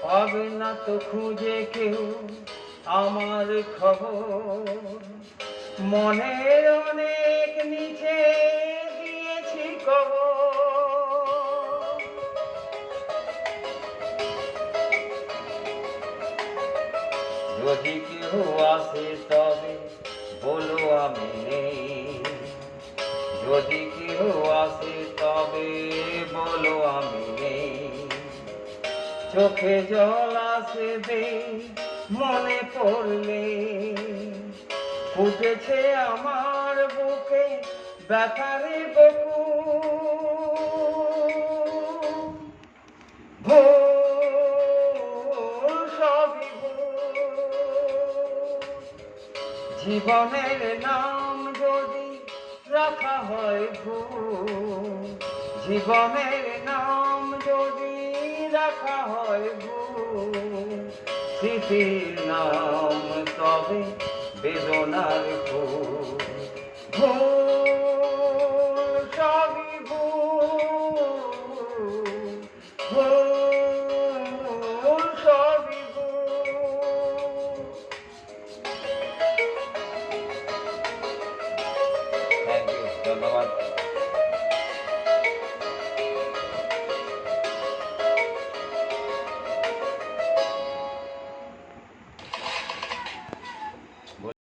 পাবে না তো খুঁজে কেউ আমার খবর। মনের অনেক নিচে দিয়েছি কবর। যদি কেউ আসে তবে বলো আমি নেই। যদি কেউ আসে তবে বলো আমি নেই। চোখে জল আসে বে মনে পড়লে, ফুটেছে আমার বুকে ব্যথারে বকু। ভুল সবই ভুল। জীবনের নাম যদি রাখা হয় ভুল, জীবনের নাম যদি রাখা হয় ভুল, স্মৃতির নাম তবে বেদনার ফুল। ভুল সবই ভুল, ভুল সবই ভুল। থ্যাংক ইউ, ধন্যবাদ।